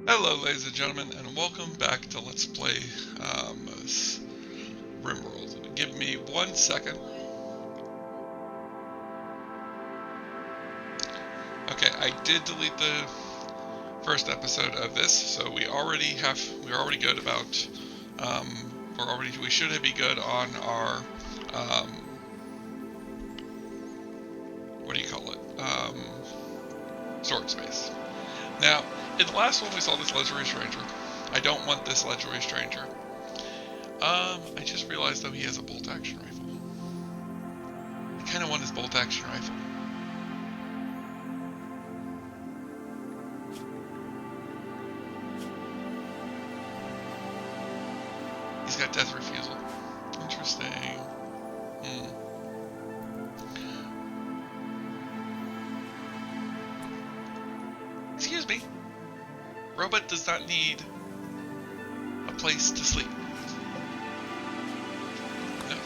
Hello, ladies and gentlemen, and welcome back to Let's Play RimWorld. Give me 1 second. Okay, I did delete the first episode of this, so we're already good about we should be good on our what do you call it? Storage space. Now, in the last one we saw this legendary stranger. I don't want this legendary stranger. I just realized though he has a bolt action rifle. I kind of want his bolt action rifle. He's got death refusal. Interesting. Excuse me. Robot does not need a place to sleep. No.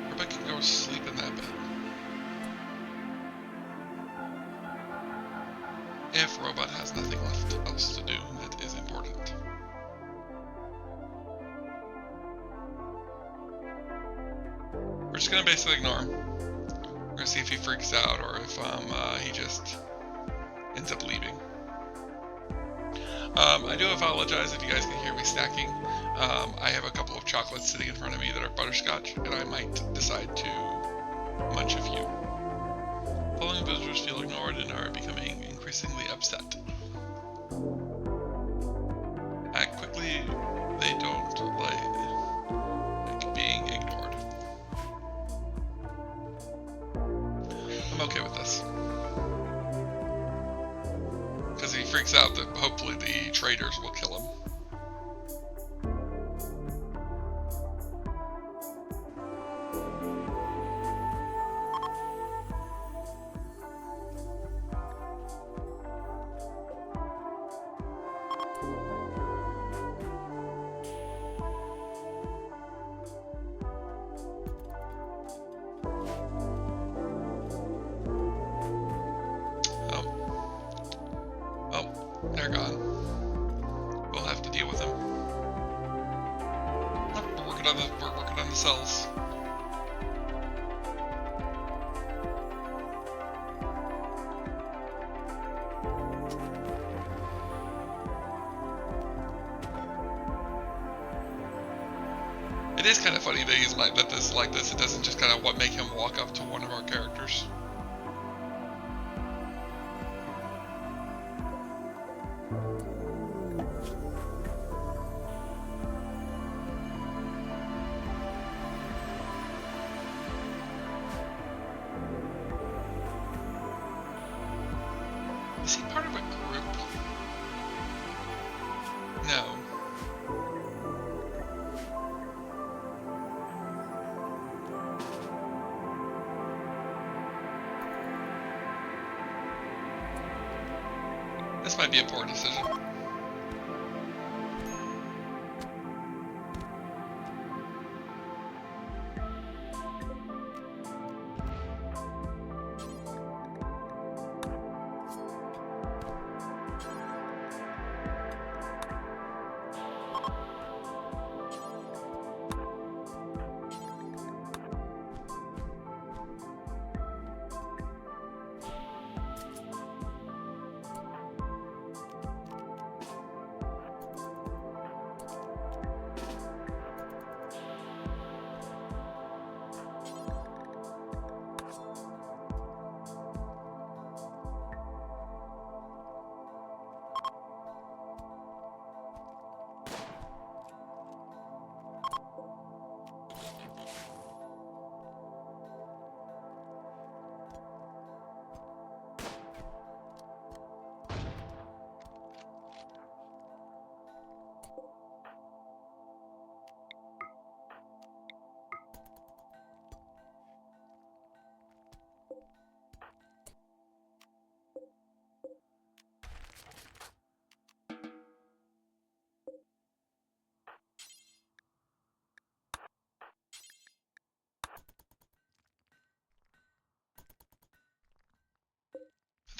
Robot can go sleep in that bed. If Robot has nothing left else to do that is important. We're just gonna basically ignore him. We're gonna see if he freaks out or if he just ends up leaving. I do apologize if you guys can hear me snacking. I have a couple of chocolates sitting in front of me that are butterscotch, and I might decide to munch a few. Following visitors feel ignored and are becoming increasingly upset. Act quickly, they don't like being ignored. I'm okay with this. Because if he freaks out, then hopefully the traders will kill him. They're gone. We'll have to deal with them. Oh, we're working on the cells. It is kind of funny that he's like that. This like this. It doesn't just kind of make him walk up to one of our characters. Is he part of a group? No. This might be a poor decision.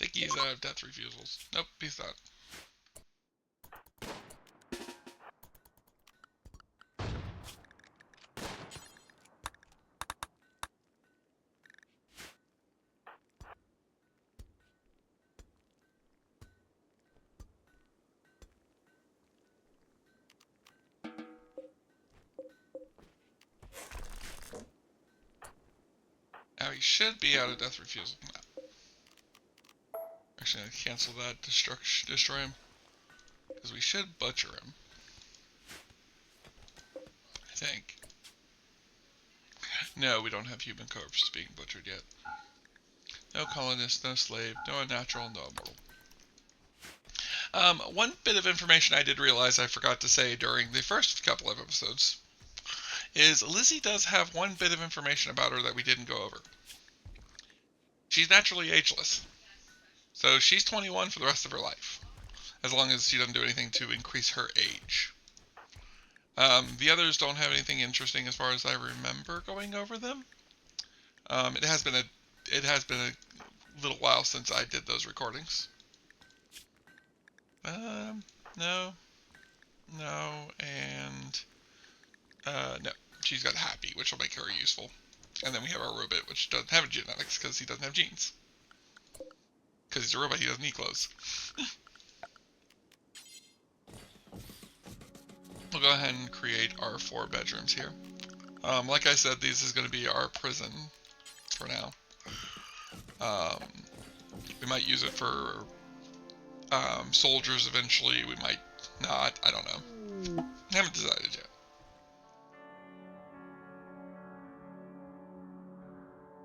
think he's out of death refusals. Nope, he's not. Now he should be out of death refusal. No. Actually, I'm gonna cancel that. Destroy him. Because we should butcher him. I think. No, we don't have human corpses being butchered yet. No colonist, no slave, no unnatural, no immortal. One bit of information I did realize I forgot to say during the first couple of episodes is Lizzie does have one bit of information about her that we didn't go over. She's naturally ageless. So she's 21 for the rest of her life, as long as she doesn't do anything to increase her age. The others don't have anything interesting as far as I remember going over them. It has been a little while since I did those recordings. No, and no. She's got happy, which will make her useful. And then we have our robot, which doesn't have genetics because he doesn't have genes. Because he's a robot, he doesn't need clothes. We'll go ahead and create our 4 bedrooms here. Like I said, this is going to be our prison for now. We might use it for soldiers eventually. We might not. I don't know. I haven't decided yet.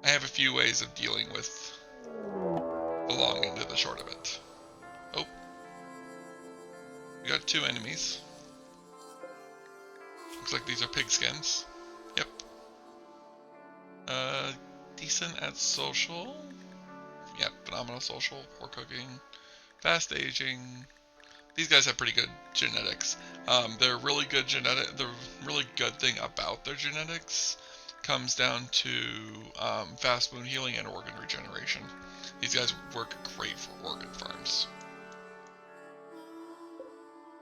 I have a few ways of dealing with the long end of the short of it. Oh. We got 2 enemies. Looks like these are pigskins. Yep. Decent at social. Yep, phenomenal social, poor cooking, fast aging. These guys have pretty good genetics. They're really good The really good thing about their genetics comes down to fast wound healing and organ regeneration. These guys work great for organ farms.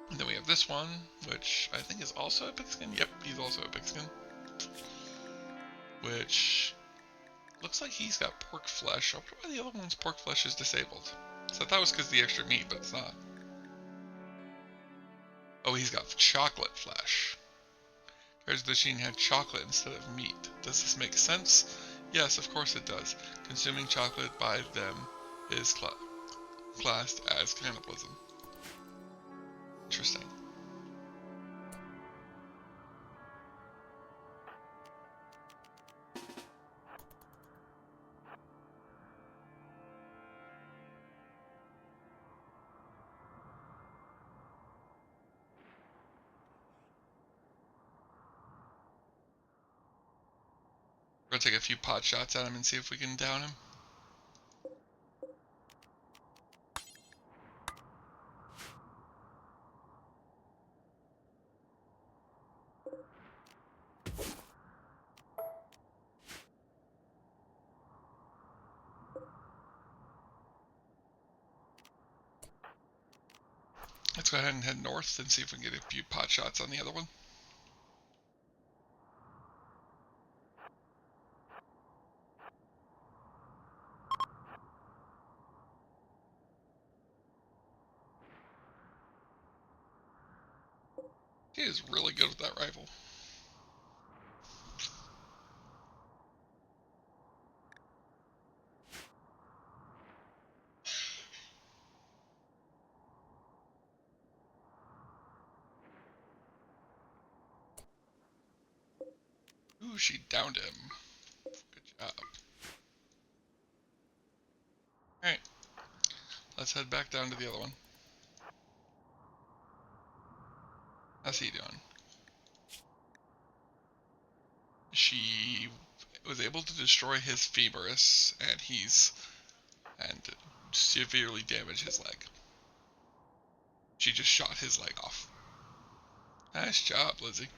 And then we have this one, which I think is also a pigskin. Yep, he's also a pigskin. Which looks like he's got pork flesh. I wonder why the other one's pork flesh is disabled. So I thought it was because of the extra meat, but it's not. Oh, he's got chocolate flesh. Whereas the machine had chocolate instead of meat. Does this make sense? Yes, of course it does. Consuming chocolate by them is classed as cannibalism. Interesting. We're gonna take a few pot shots at him and see if we can down him. Let's go ahead and head north and see if we can get a few pot shots on the other one. He is really good with that rifle. Ooh, she downed him. Good job. Alright. Let's head back down to the other one. How's he doing? She was able to destroy his femurus, and severely damage his leg. She just shot his leg off. Nice job, Lizzie.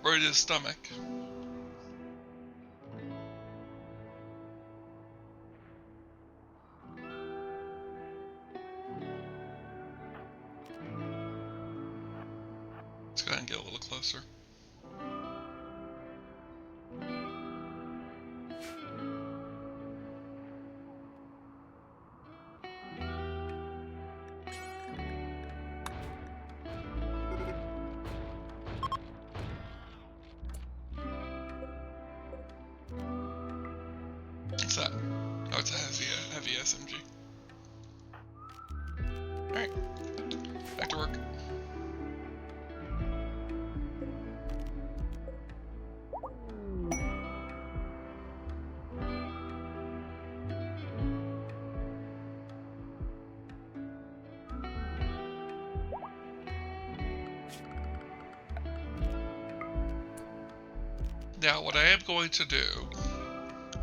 Right in his stomach. Let's go ahead and get a little closer. What's that? Oh, it's a heavy SMG. Alright, back to work. Now, what I am going to do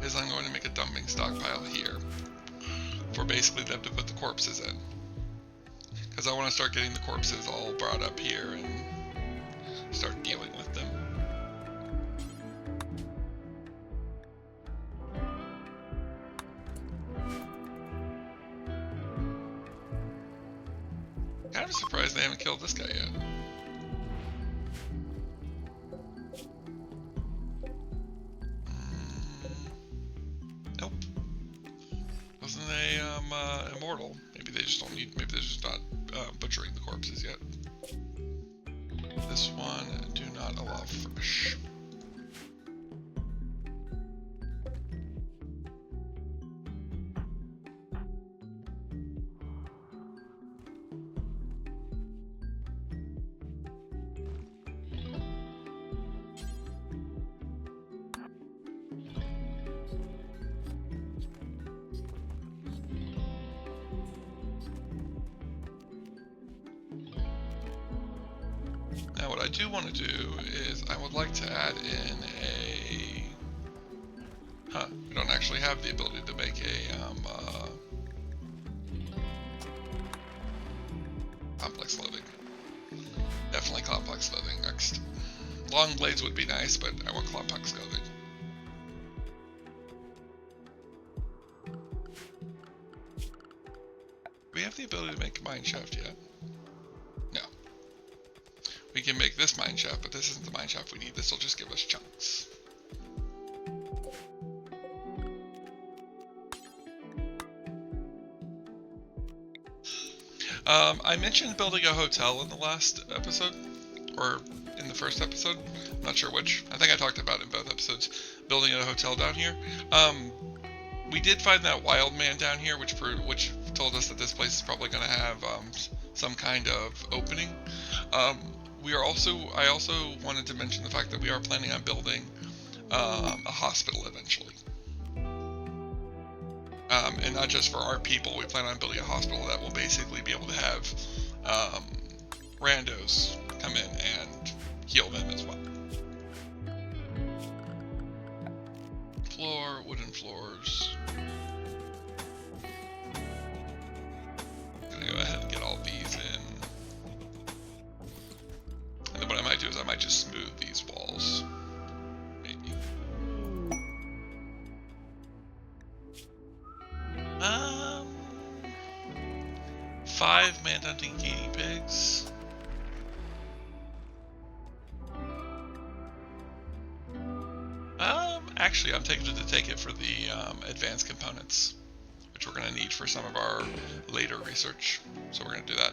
is I'm going to make a dumping stockpile here for basically them to put the corpses in. Because I want to start getting the corpses all brought up here and start dealing with them. Kind of surprised they haven't killed this guy yet. Nope. Wasn't a immortal? Maybe they just don't need. Maybe they're just not butchering the corpses yet. This one, do not allow fresh. Now what I do want to do is I would like to add in a... we don't actually have the ability to make a complex loading. Definitely complex loading next. Long blades would be nice, but I want complex loading. Do we have the ability to make a mine shaft yet? No. We can make this mine shaft, but this isn't the mine shaft we need. This will just give us chunks. I mentioned building a hotel in the last episode, or in the first episode. I'm not sure which. I think I talked about it in both episodes. Building a hotel down here. We did find that wild man down here, which told us that this place is probably going to have some kind of opening. I also wanted to mention the fact that we are planning on building a hospital eventually. And not just for our people, we plan on building a hospital that will basically be able to have randos come in and heal them as well. Wooden floors. Gonna go ahead and get all these in. And then what I might do is I might just smooth these walls. Maybe. 5 man-hunting guinea pigs. Actually, I'm tempted to take it for the advanced components, which we're going to need for some of our later research. So we're going to do that.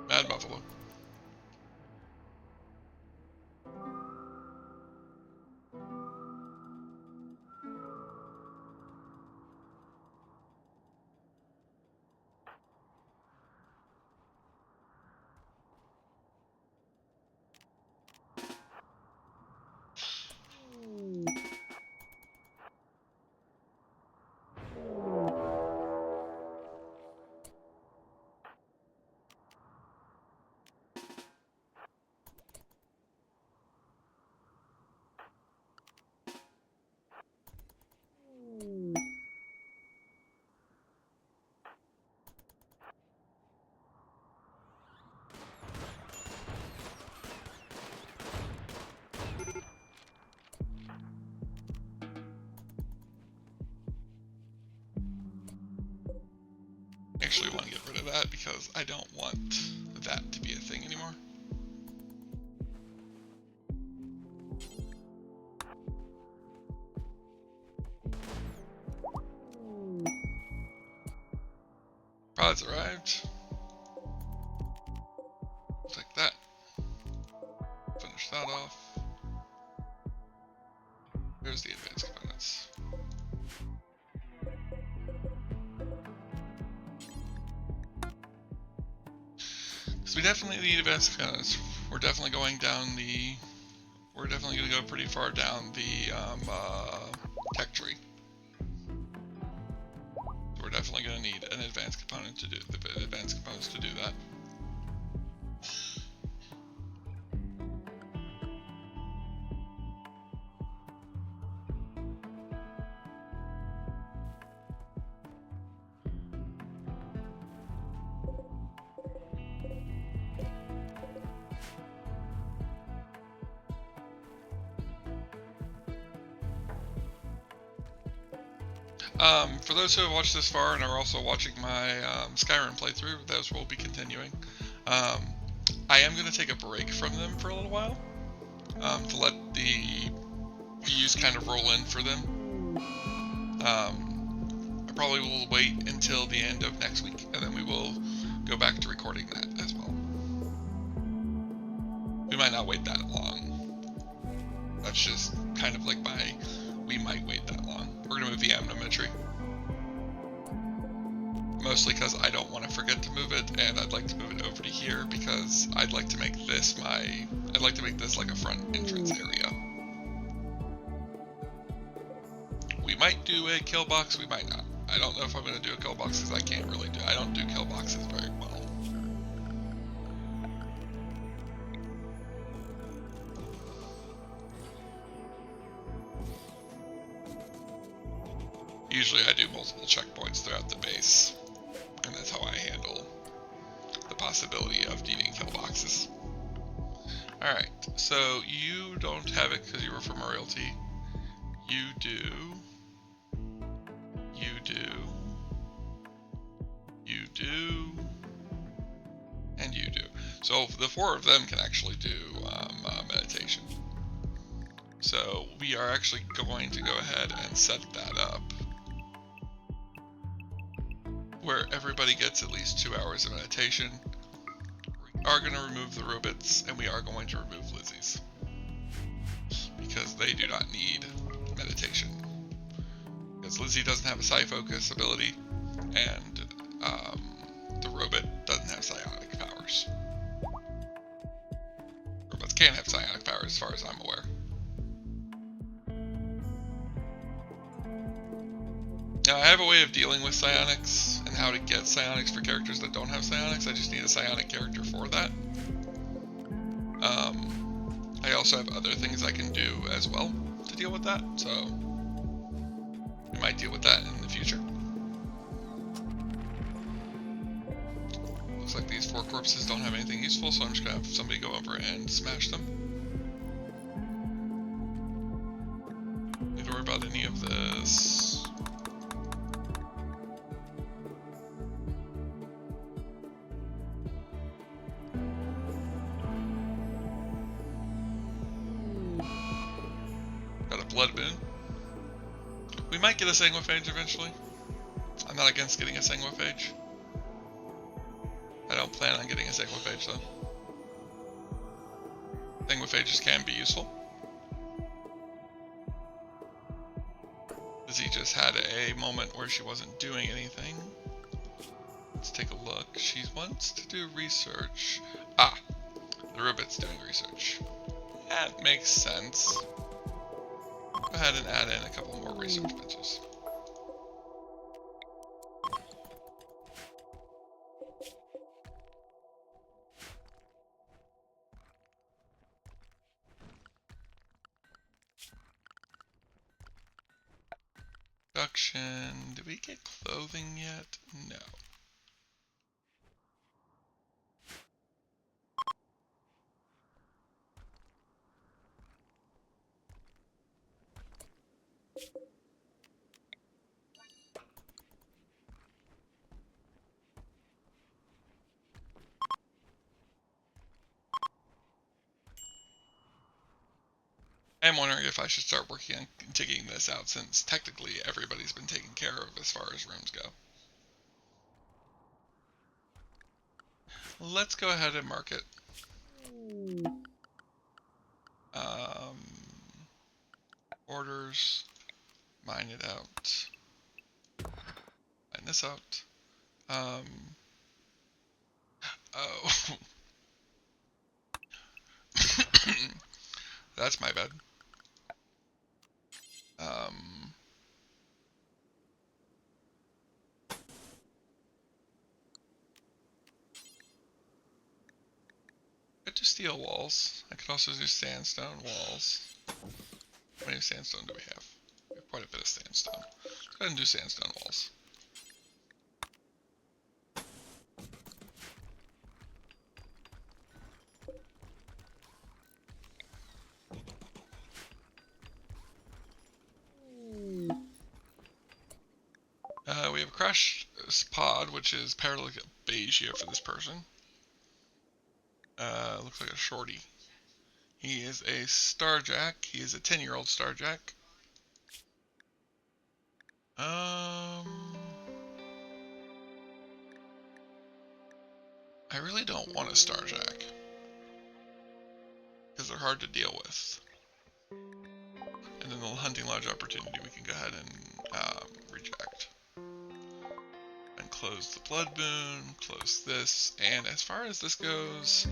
Mad Buffalo. that because I don't want that to be a thing anymore. Pods arrived. Take that. Finish that off. There's the advanced components. So we definitely need advanced components. We're definitely going down the. We're definitely going to go pretty far down the tech tree. So we're definitely going to need an advanced component to do the advanced components to do that. For those who have watched this far and are also watching my Skyrim playthrough, those will be continuing. I am going to take a break from them for a little while to let the views kind of roll in for them. I probably will wait until the end of next week, and then we will go back to recording that as well. We might not wait that long. That's just kind of like we might wait that long. We're going to move the amnometry. Mostly because I don't want to forget to move it, and I'd like to move it over to here because I'd like to make this like a front entrance area. We might do a kill box, we might not. I don't know if I'm going to do a kill box because I don't do kill boxes very well. Usually I do multiple checkpoints throughout the base, and that's how I handle the possibility of needing kill boxes. Alright, so you don't have it because you were from royalty. You do. You do. You do. And you do. So the four of them can actually do meditation. So we are actually going to go ahead and set that up where everybody gets at least 2 hours of meditation. We are going to remove the robots, and we are going to remove Lizzie's because they do not need meditation. Because Lizzie doesn't have a psi focus ability, and the robot doesn't have psionic powers. Robots can have psionic powers as far as I'm aware. Now, I have a way of dealing with psionics and how to get psionics for characters that don't have psionics. I just need a psionic character for that. I also have other things I can do as well to deal with that, so we might deal with that in the future. Looks like these 4 corpses don't have anything useful, so I'm just going to have somebody go over and smash them. Need to worry about any of this. Got a blood boon. We might get a sanguiphage eventually. I'm not against getting a sanguiphage. I don't plan on getting a sanguiphage though. Sanguiphages can be useful. Lizzie just had a moment where she wasn't doing anything. Let's take a look. She wants to do research. Ah, the robot's doing research. That makes sense. Go ahead and add in a couple more research benches. Production. Did we get clothing yet? No. I'm wondering if I should start working on digging this out, since technically everybody's been taken care of as far as rooms go. Let's go ahead and mark it. Orders, mine it out, mine this out. Oh, that's my bad. I could do steel walls. I could also do sandstone walls. How many sandstone do we have? We have quite a bit of sandstone. Let's go ahead and do sandstone walls. We have a crash pod, which is parallel beige here for this person. Looks like a shorty. He is a starjack. He is a 10-year-old starjack. I really don't want a starjack, because they're hard to deal with. And then the hunting lodge opportunity we can go ahead and reject. And close the blood boon, close this, and as far as this goes,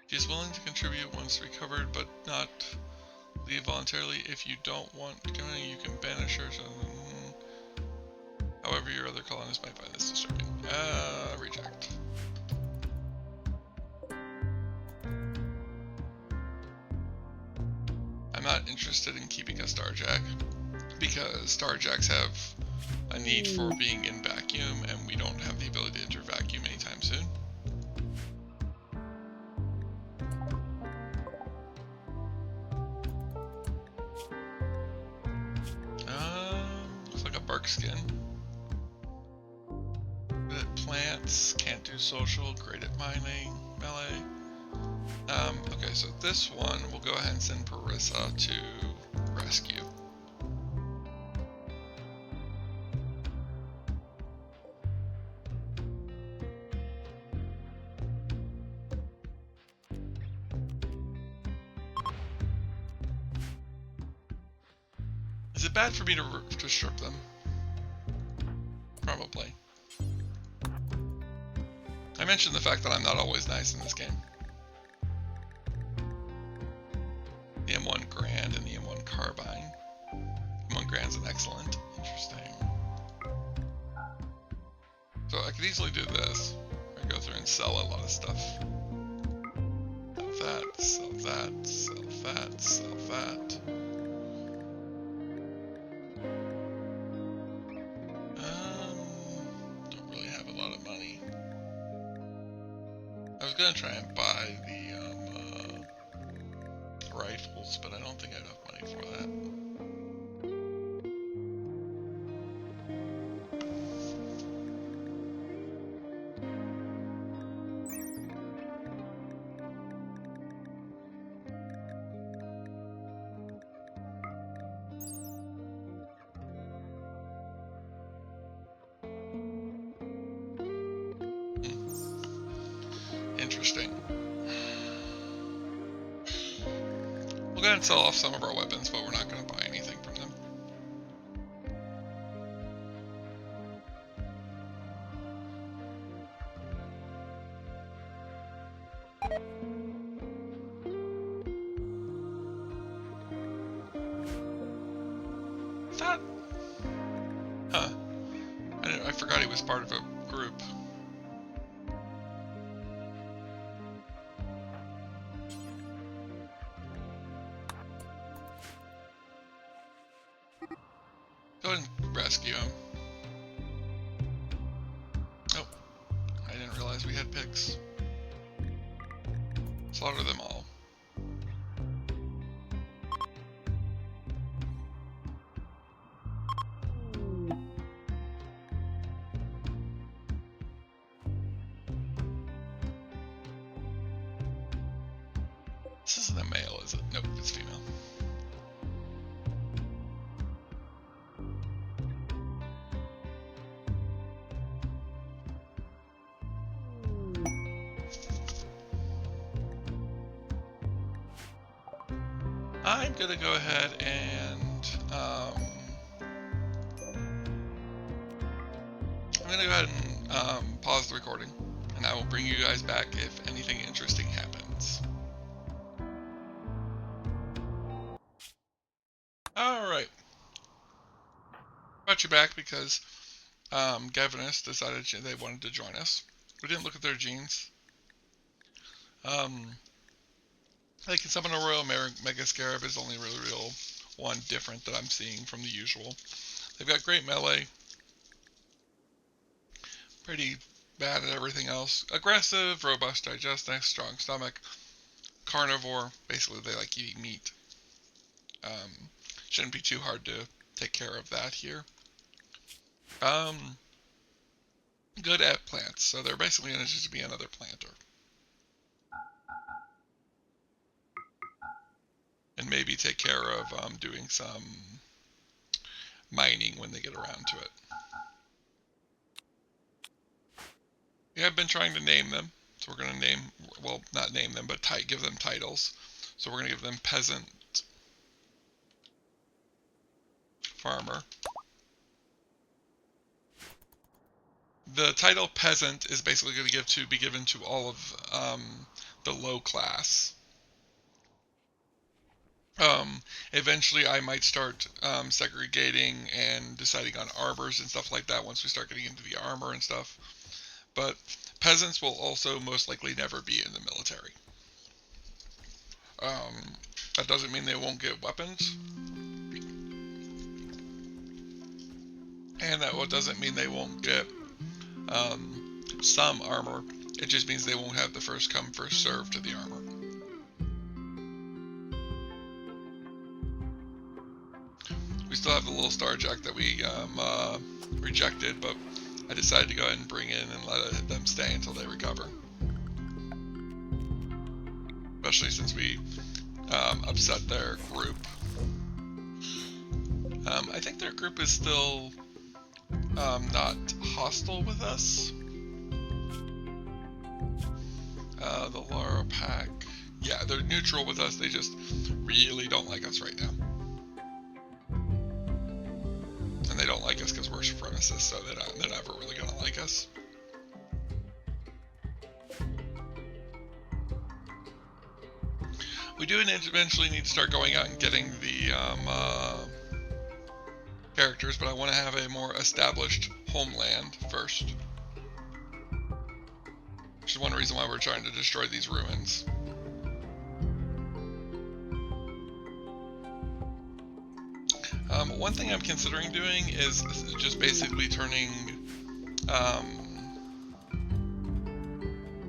she's willing to contribute once recovered, but not leave voluntarily. If you don't want to come in, you can banish her. So, however, your other colonists might find this disturbing. Reject. I'm not interested in keeping a starjack, because starjacks have a need for being in vacuum, and we don't have the ability to enter vacuum anytime soon. Looks like a bark skin. Good at plants, can't do social, great at mining, melee. Okay, so this one, we'll go ahead and send Parissa to rescue. Is it bad for me to strip them? Probably. I mentioned the fact that I'm not always nice in this game. The M1 Grand and the M1 Carbine. M1 Grand's an excellent. Interesting. So I could easily do this. I go through and sell a lot of stuff. Sell that, sell that, sell that, sell that. Don't really have a lot of money. I was gonna try and buy the rifles, but I don't think I have enough money for that. Interesting. We'll go ahead and sell off some of our weapons, but we're not going to buy anything from them. Thought... Huh. I forgot he was part of a group. Go ahead and rescue him. Oh, I didn't realize we had pigs. Slaughter them all. This isn't a male, is it? Nope, it's female. I'm gonna go ahead and pause the recording, and I will bring you guys back if anything interesting happens. Alright. Brought you back because Gavinus decided they wanted to join us. We didn't look at their genes. They can summon a Royal Mega Scarab is the only really real one different that I'm seeing from the usual. They've got great melee. Pretty bad at everything else. Aggressive, robust digestive, strong stomach, carnivore. Basically, they like eating meat. Shouldn't be too hard to take care of that here. Good at plants, so they're basically going to just be another planter. And maybe take care of doing some mining when they get around to it. We have been trying to name them, so we're going to name, well, not name them, but give them titles. So we're going to give them Peasant, Farmer. The title Peasant is basically going to be given to all of the low class. Eventually I might start segregating and deciding on armors and stuff like that once we start getting into the armor and stuff. But peasants will also most likely never be in the military. That doesn't mean they won't get weapons. And that doesn't mean they won't get some armor. It just means they won't have the first come, first serve to the armor. We still have the little Starjack that we rejected, but I decided to go ahead and bring in and let them stay until they recover. Especially since we upset their group. I think their group is still not hostile with us. The Laura Pack. Yeah, they're neutral with us. They just really don't like us right now. And they don't like us because we're supremacists, so they're never really going to like us. We do eventually need to start going out and getting the characters, but I want to have a more established homeland first. Which is one reason why we're trying to destroy these ruins. One thing I'm considering doing is just basically turning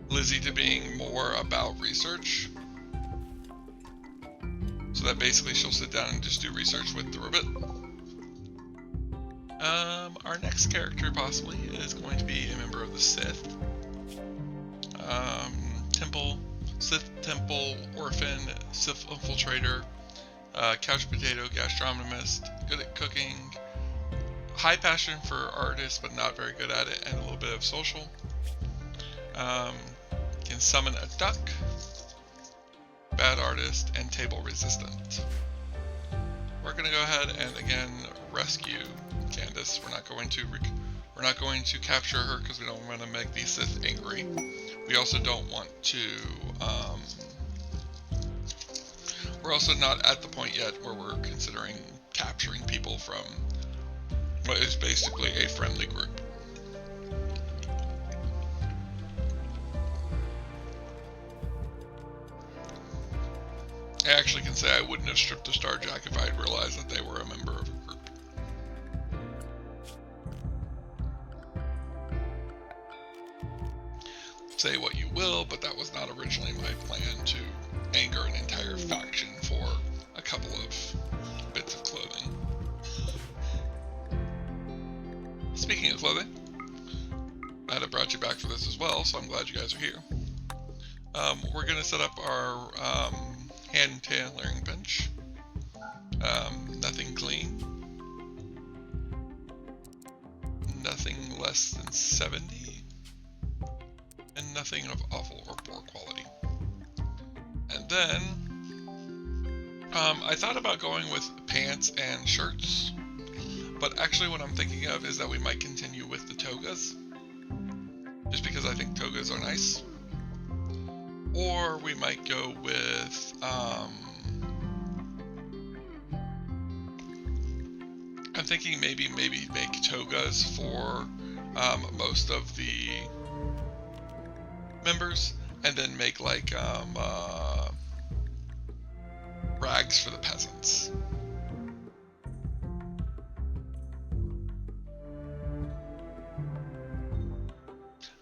Lizzie to being more about research. So that basically she'll sit down and just do research with the Ribbit. Our next character possibly is going to be a member of the Sith. Sith Temple, Orphan, Sith Infiltrator, Couch Potato, Gastronomist, good at cooking, high passion for artists but not very good at it, and a little bit of social. Can summon a duck, bad artist, and table resistant. We're gonna go ahead and again rescue Candace. We're not going to capture her because we don't want to make the Sith angry. We also don't want to. We're also not at the point yet where we're considering capturing people from what is basically a friendly group. I actually can say I wouldn't have stripped the Starjack if I had realized that they were a member of a group. Say what you will, but that was not originally my plan to anger an entire faction for a couple of bits of clothing. Speaking of clothing, I'd have brought you back for this as well, so I'm glad you guys are here. We're going to set up our hand tailoring bench. Nothing clean. Nothing less than 70. And nothing of awful or poor quality. And then I thought about going with pants and shirts, but actually what I'm thinking of is that we might continue with the togas, just because I think togas are nice. Or we might go with I'm thinking maybe make togas for most of the members, and then make like rags for the peasants.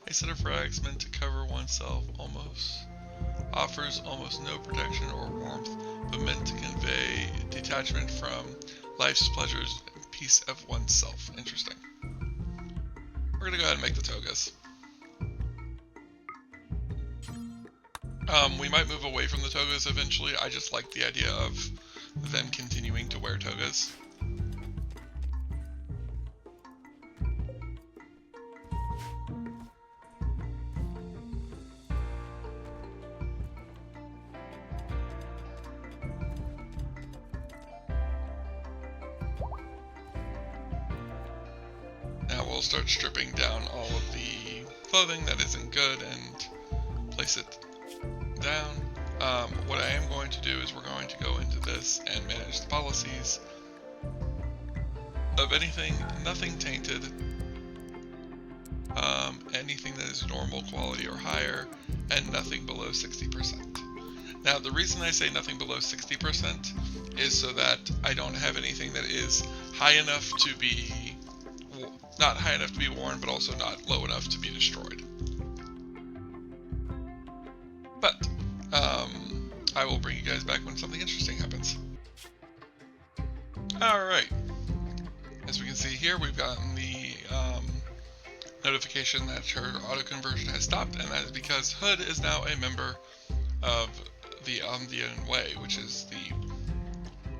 A set of rags meant to cover oneself offers almost no protection or warmth, but meant to convey detachment from life's pleasures and peace of oneself. Interesting. We're gonna go ahead and make the togas. We might move away from the togas eventually. I just like the idea of them continuing to wear togas. Now we'll start stripping down all of the clothing that isn't good and place it down. What I am going to do is we're going to go into this and manage the policies of nothing tainted, anything that is normal quality or higher, and nothing below 60%. Now the reason I say nothing below 60% is so that I don't have anything that is high enough to be, not high enough to be worn, but also not low enough to be destroyed. But I will bring you guys back when something interesting happens. Alright, as we can see here, we've gotten the notification that her auto-conversion has stopped, and that is because Hood is now a member of the Omdian Way, which is the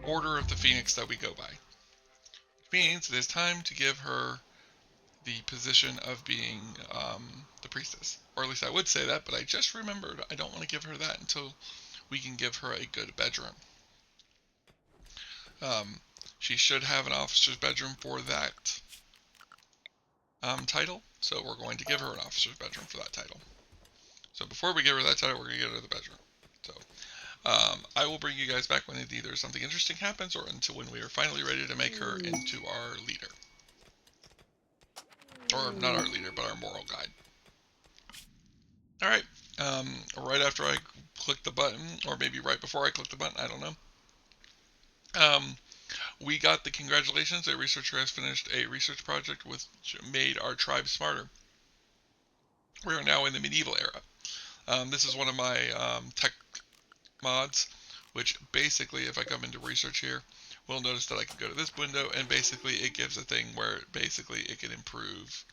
Order of the Phoenix that we go by. Which means it is time to give her the position of being the priestess. Or at least I would say that, but I just remembered I don't want to give her that until we can give her a good bedroom. She should have an officer's bedroom for that title, so we're going to give her an officer's bedroom for that title. So before we give her that title, we're going to give her the bedroom. So I will bring you guys back when either something interesting happens or until when we are finally ready to make her into our leader. Or not our leader, but our moral guide. Alright, right after I click the button, or maybe right before I click the button, I don't know. We got the congratulations, a researcher has finished a research project which made our tribe smarter. We are now in the medieval era. This is one of my tech mods, which basically, if I come into research here, we'll notice that I can go to this window, and basically it gives a thing where basically it can improve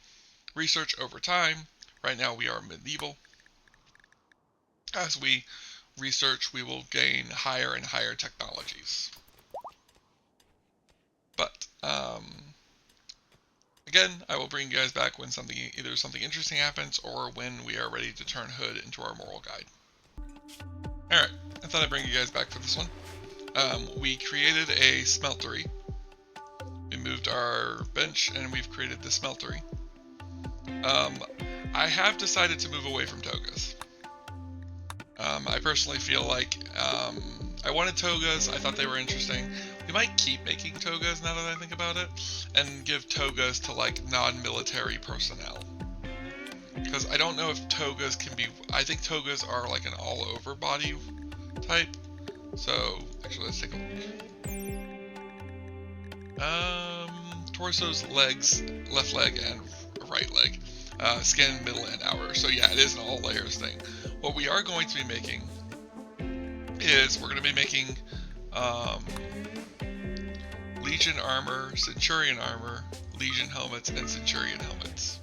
research over time. Right now we are medieval. As we research, we will gain higher and higher technologies. But again, I will bring you guys back when either something interesting happens or when we are ready to turn Hood into our moral guide. Alright, I thought I'd bring you guys back for this one. We created a smeltery. We moved our bench and we've created the smeltery. I have decided to move away from togas. I personally feel like I wanted togas. I thought they were interesting. We might keep making togas now that I think about it, and give togas to like non-military personnel. Because I don't know if togas can be. I think togas are like an all-over body type. So actually, let's take a look. Torsos, legs, left leg, and right leg. Skin, middle, and outer. So yeah, it is an all layers thing. What we are going to be making is we're going to be making Legion armor, Centurion armor, Legion helmets, and Centurion helmets.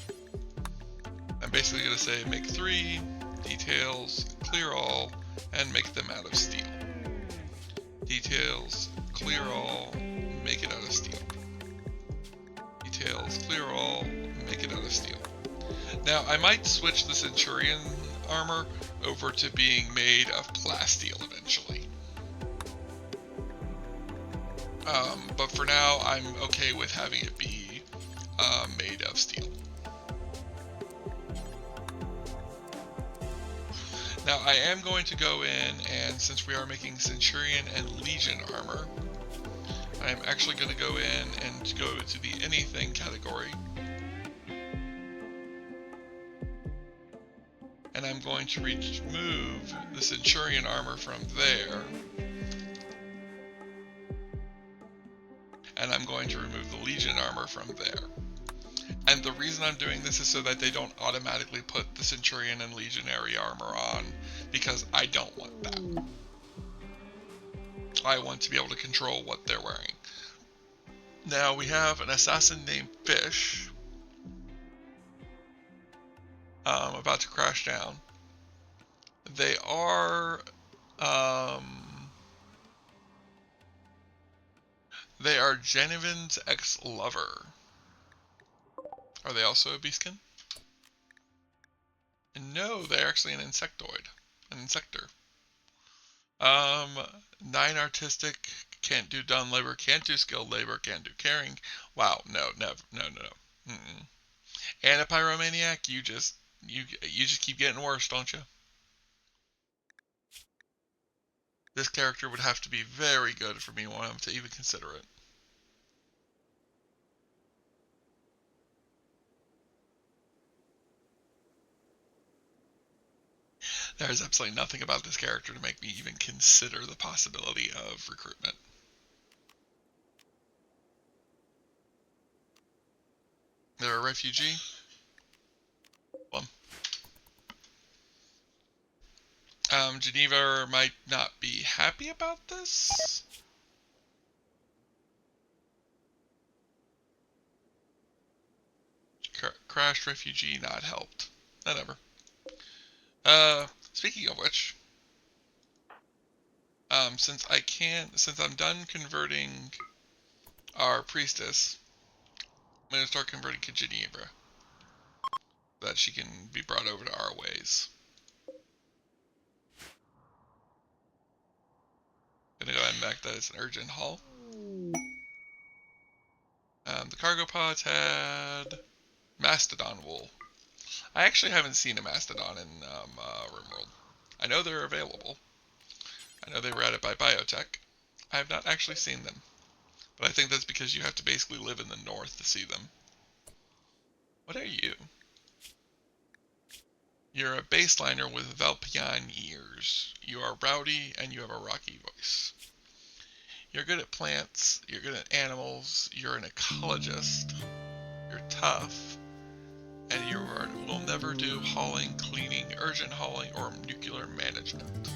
I'm basically going to say make 3, details, clear all, and make them out of steel. Details, clear all, make it out of steel. Details, clear all, make it out of steel. Now, I might switch the Centurion armor over to being made of plasteel eventually. But for now, I'm okay with having it be made of steel. Now, I am going to go in, and since we are making Centurion and Legion armor, I'm actually going to go in and go to the anything category. And I'm going to remove the Centurion armor from there. And I'm going to remove the Legion armor from there. And the reason I'm doing this is so that they don't automatically put the Centurion and Legionary armor on, because I don't want that. I want to be able to control what they're wearing. Now we have an assassin named Fish about to crash down. They are Genevieve's ex-lover. Are they also a beastkin? No, they're actually an insectoid. An insector. 9 artistic, can't do done labor, can't do skilled labor, can't do caring. Wow, no. Mm-mm. And a pyromaniac, you just keep getting worse, don't you? This character would have to be very good for me to even consider it. There's absolutely nothing about this character to make me even consider the possibility of recruitment. They're a refugee? Well, Geneva might not be happy about this. Crashed refugee not helped. Whatever. Speaking of which, since I'm done converting our priestess, I'm going to start converting Geneva, so that she can be brought over to our ways. Gonna go ahead and make that as an urgent haul. The cargo pods had mastodon wool. I actually haven't seen a mastodon in RimWorld. I know they're available. I know they were added by biotech. I have not actually seen them. But I think that's because you have to basically live in the north to see them. What are you? You're a baseliner with Valpian ears. You are rowdy and you have a rocky voice. You're good at plants, you're good at animals, you're an ecologist, you're tough, and you will never do hauling, cleaning, urgent hauling, or nuclear management.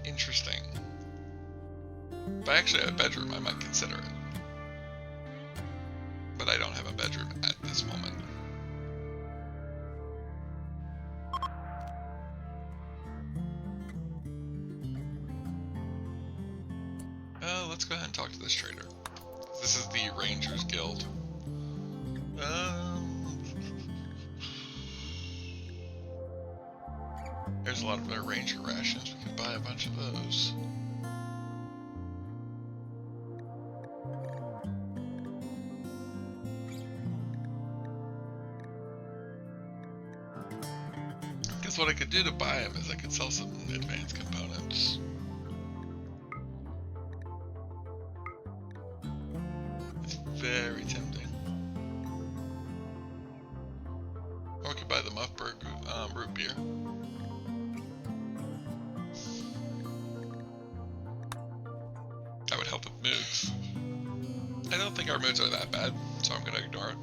Interesting. If I actually have a bedroom, I might consider it. But I don't have a bedroom at this moment. Let's go ahead and talk to this trader. This is the Rangers Guild. There's a lot of their ranger rations. We could buy a bunch of those. Guess what I could do to buy them is I could sell some advanced components. It's very tempting. Or we could buy the Muffberg root beer. That would help with moods. I don't think our moods are that bad, so I'm gonna ignore it.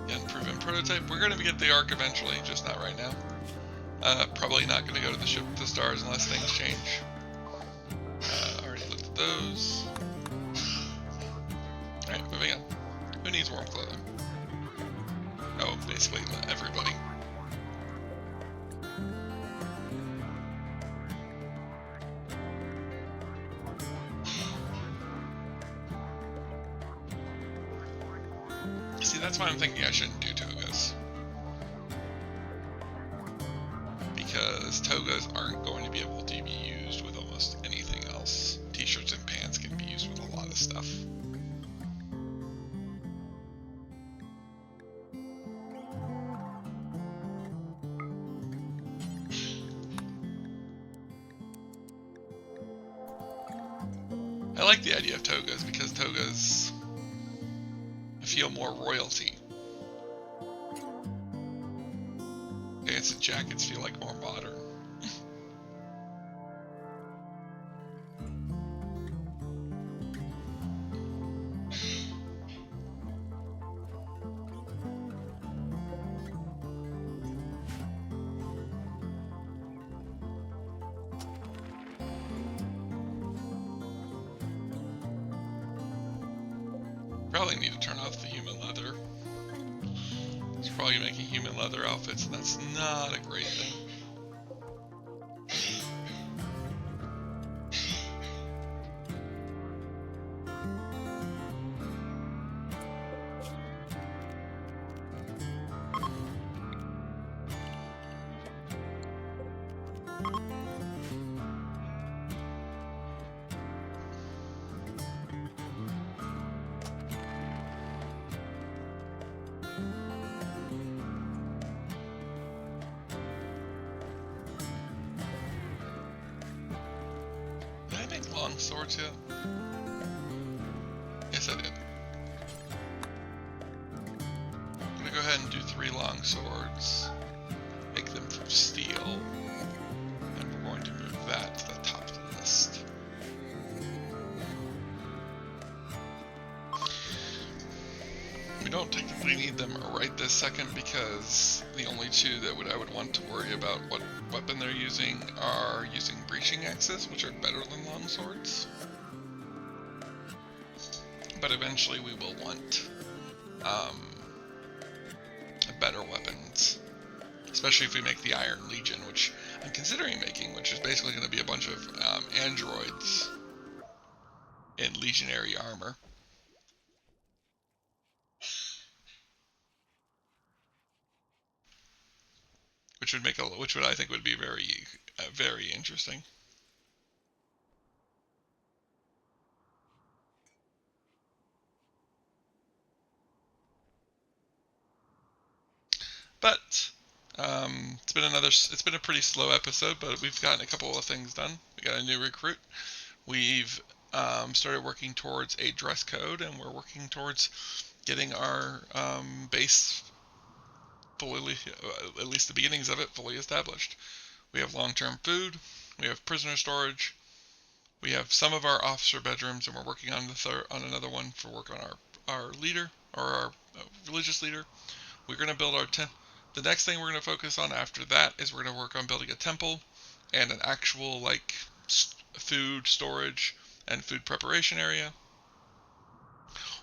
Unproven prototype. We're gonna get the Ark eventually, just not right now. Probably not gonna go to the ship with the stars unless things change. Already looked at those. Alright, moving on. Who needs warm clothing? Oh, basically everybody. See, that's why I'm thinking I shouldn't do togas. Because togas aren't going to be able to be used with almost anything else. T-shirts and pants can be used with a lot of stuff. I like the idea of togas because togas feel more royalty. Pants and jackets feel like more modern. Probably need to turn off the human leather. It's probably making human leather outfits, and that's not a great thing. Long swords yet? Yes, I did. I'm gonna go ahead and do 3 long swords, make them from steel, and we're going to move that to the top of the list. We don't technically need them right this second because the only 2 that I would want to worry about what weapon they're using are using breaching axes, which are better than long swords. But eventually we will want better weapons, especially if we make the Iron Legion, which I'm considering making, which is basically going to be a bunch of androids in legionary armor. Which would I think would be very interesting. But it's been a pretty slow episode, but we've gotten a couple of things done. We got a new recruit. We've started working towards a dress code, and we're working towards getting our base fully, at least the beginnings of it, fully established. We have long-term food. We have prisoner storage. We have some of our officer bedrooms, and we're working on on another one for work on our leader, or our religious leader. We're going to build our the next thing we're going to focus on after that is we're going to work on building a temple and an actual like food storage and food preparation area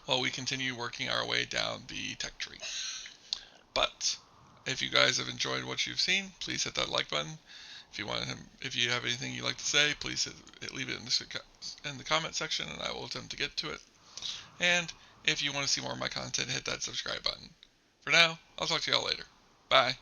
while we continue working our way down the tech tree. But if you guys have enjoyed what you've seen, please hit that like button. If you have anything you'd like to say, please leave it in the comment section, and I will attempt to get to it. And if you want to see more of my content, hit that subscribe button. For now, I'll talk to y'all later. Bye.